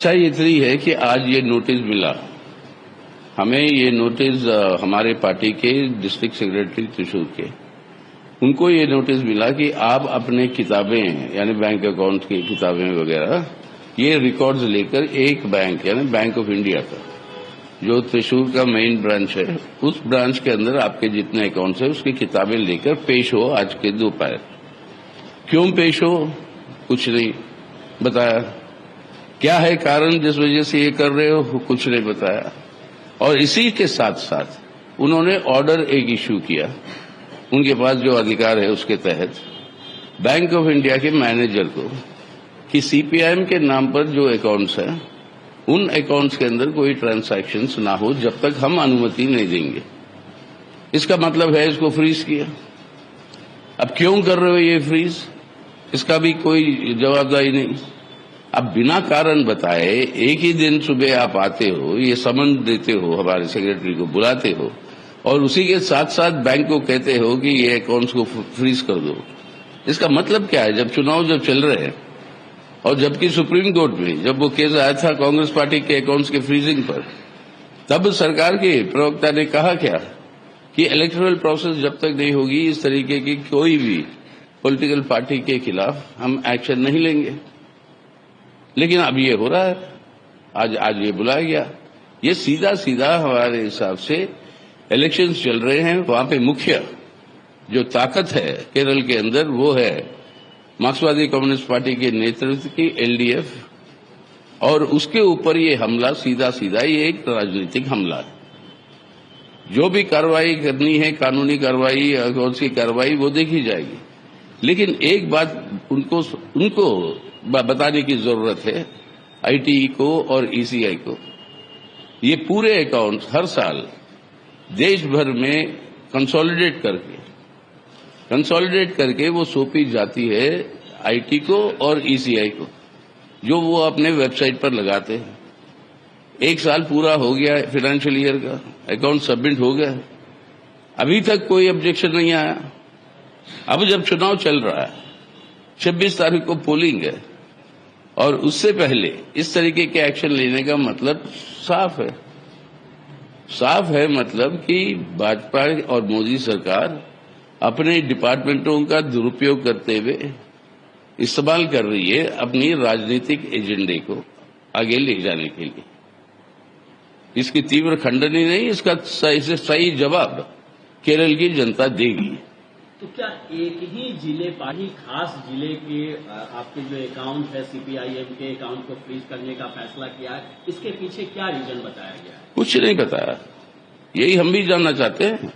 सच्चाई इतनी है कि आज ये नोटिस मिला हमें। ये नोटिस हमारे पार्टी के डिस्ट्रिक्ट सेक्रेटरी त्रिशूर के, उनको ये नोटिस मिला कि आप अपने किताबें यानी बैंक अकाउंट की किताबें वगैरह ये रिकॉर्ड्स लेकर एक बैंक यानी बैंक ऑफ इंडिया का जो त्रिशूर का मेन ब्रांच है, उस ब्रांच के अंदर आपके जितने अकाउंट्स है उसकी किताबें लेकर पेश हो आज के दोपहर। क्यों पेश हो? कुछ नहीं बताया। क्या है कारण जिस वजह से ये कर रहे हो? कुछ नहीं बताया। और इसी के साथ साथ उन्होंने ऑर्डर एक इश्यू किया उनके पास जो अधिकार है उसके तहत बैंक ऑफ इंडिया के मैनेजर को कि सीपीआईएम के नाम पर जो अकाउंट्स हैं उन अकाउंट्स के अंदर कोई ट्रांजैक्शंस ना हो जब तक हम अनुमति नहीं देंगे। इसका मतलब है इसको फ्रीज किया। अब क्यों कर रहे हो ये फ्रीज? इसका भी कोई जवाबदारी नहीं। अब बिना कारण बताए एक ही दिन सुबह आप आते हो, ये समन देते हो, हमारे सेक्रेटरी को बुलाते हो और उसी के साथ साथ बैंक को कहते हो कि ये अकाउंट्स को फ्रीज कर दो। इसका मतलब क्या है? जब चुनाव चल रहे हैं और जबकि सुप्रीम कोर्ट में जब वो केस आया था कांग्रेस पार्टी के अकाउंट्स के फ्रीजिंग पर, तब सरकार के प्रवक्ता ने कहा क्या कि इलेक्टोरल प्रोसेस जब तक नहीं होगी इस तरीके की कोई भी पॉलिटिकल पार्टी के खिलाफ हम एक्शन नहीं लेंगे। लेकिन अब ये हो रहा है, आज ये बुलाया गया। ये सीधा सीधा हमारे हिसाब से इलेक्शंस चल रहे हैं, वहां पे मुख्य जो ताकत है केरल के अंदर वो है मार्क्सवादी कम्युनिस्ट पार्टी के नेतृत्व की एलडीएफ, और उसके ऊपर ये हमला सीधा सीधा ये एक राजनीतिक हमला है। जो भी कार्रवाई करनी है, कानूनी कार्रवाई, कौन सी कार्रवाई, वो देखी जाएगी। लेकिन एक बात उनको बताने की जरूरत है आईटी को और ईसीआई को, ये पूरे अकाउंट हर साल देश भर में कंसोलिडेट करके वो सौंपी जाती है आईटी को और ईसीआई को, जो वो अपने वेबसाइट पर लगाते हैं। एक साल पूरा हो गया फाइनेंशियल ईयर का, अकाउंट सबमिट हो गया, अभी तक कोई ऑब्जेक्शन नहीं आया। अब जब चुनाव चल रहा है, 26 तारीख को पोलिंग है और उससे पहले इस तरीके के एक्शन लेने का मतलब साफ है मतलब कि भाजपा और मोदी सरकार अपने डिपार्टमेंटों का दुरुपयोग करते हुए इस्तेमाल कर रही है अपनी राजनीतिक एजेंडे को आगे ले जाने के लिए। इसकी तीव्र खंडनी नहीं, इसका सही जवाब केरल की जनता देगी। तो क्या एक ही जिले पाही खास जिले के आपके जो अकाउंट है सीपीआईएम के अकाउंट को फ्रीज करने का फैसला किया है, इसके पीछे क्या रीजन बताया गया है? कुछ नहीं बताया, यही हम भी जानना चाहते हैं।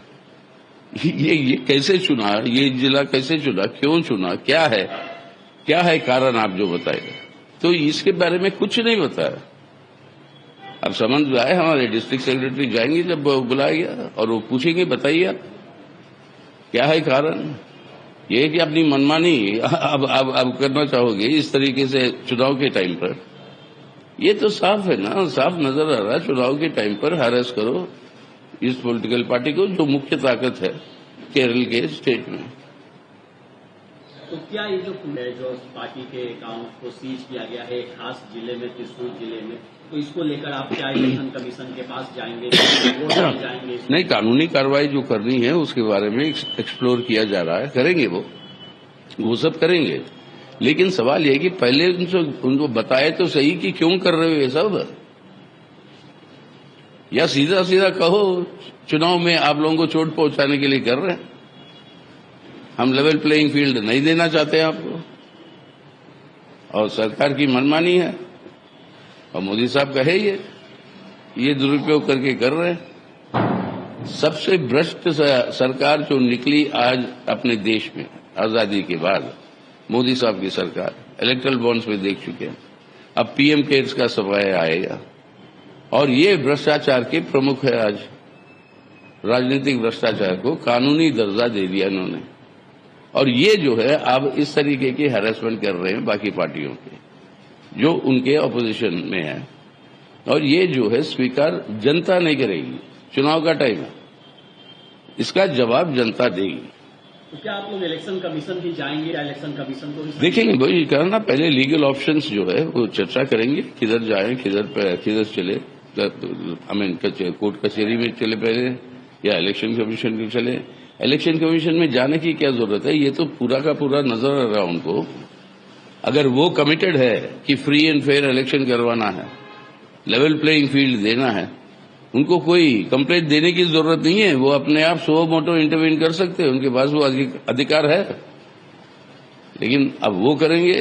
ये कैसे चुना, ये जिला कैसे चुना, क्यों चुना, क्या है कारण आप जो बताएगा, तो इसके बारे में कुछ नहीं बताया। अब समझ में आए, हमारे डिस्ट्रिक्ट सेक्रेटरी जाएंगे जब बुलाया गया और वो पूछेंगे बताइए आप क्या है कारण। ये कि अपनी मनमानी अब करना चाहोगे इस तरीके से चुनाव के टाइम पर, ये तो साफ है ना, साफ नजर आ रहा है। चुनाव के टाइम पर हैरेस करो इस पॉलिटिकल पार्टी को जो मुख्य ताकत है केरल के स्टेट में। तो क्या ये जो पार्टी के अकाउंट को सीज किया गया है खास जिले में, त्रिशूर जिले में, तो इसको लेकर आप क्या इलेक्शन कमीशन के पास जाएंगे, जाएंगे? नहीं, कानूनी कार्रवाई जो करनी है उसके बारे में एक्सप्लोर किया जा रहा है, करेंगे वो सब करेंगे। लेकिन सवाल यह कि पहले उनको बताए तो सही कि क्यों कर रहे हो ये सब, या सीधा सीधा कहो चुनाव में आप लोगों को चोट पहुंचाने के लिए कर रहे हैं, हम लेवल प्लेइंग फील्ड नहीं देना चाहते आपको, और सरकार की मनमानी है और मोदी साहब का है ये दुरुपयोग करके कर रहे हैं। सबसे भ्रष्ट सरकार जो निकली आज अपने देश में आजादी के बाद, मोदी साहब की सरकार, इलेक्ट्रल बॉन्ड्स में देख चुके हैं, अब पीएम केयर्स का समय आएगा और ये भ्रष्टाचार के प्रमुख है। आज राजनीतिक भ्रष्टाचार को कानूनी दर्जा दे दिया इन्होंने, और ये जो है अब इस तरीके की हैरेसमेंट कर रहे हैं बाकी पार्टियों के जो उनके ऑपोजिशन में है, और ये जो है स्वीकार जनता नहीं करेगी। चुनाव का टाइम है, इसका जवाब जनता देगी। तो क्या आप लोग इलेक्शन कमीशन भी जाएंगे या इलेक्शन कमीशन को भी देखेंगे? वही करना, पहले लीगल ऑप्शंस जो है वो चर्चा करेंगे, किधर जाएं, किधर चले, कोर्ट कचहरी में चले पहले या इलेक्शन कमीशन में चले। इलेक्शन कमीशन में जाने की क्या जरूरत है, ये तो पूरा का पूरा नजर आ रहा है उनको। अगर वो कमिटेड है कि फ्री एंड फेयर इलेक्शन करवाना है, लेवल प्लेइंग फील्ड देना है, उनको कोई कंप्लेंट देने की जरूरत नहीं है। वो अपने आप सो मोटो इंटरवीन कर सकते हैं, उनके पास वो अधिकार है। लेकिन अब वो करेंगे,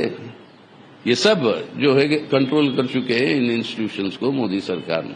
ये सब जो है कंट्रोल कर चुके हैं इन इंस्टीट्यूशंस को मोदी सरकार ने।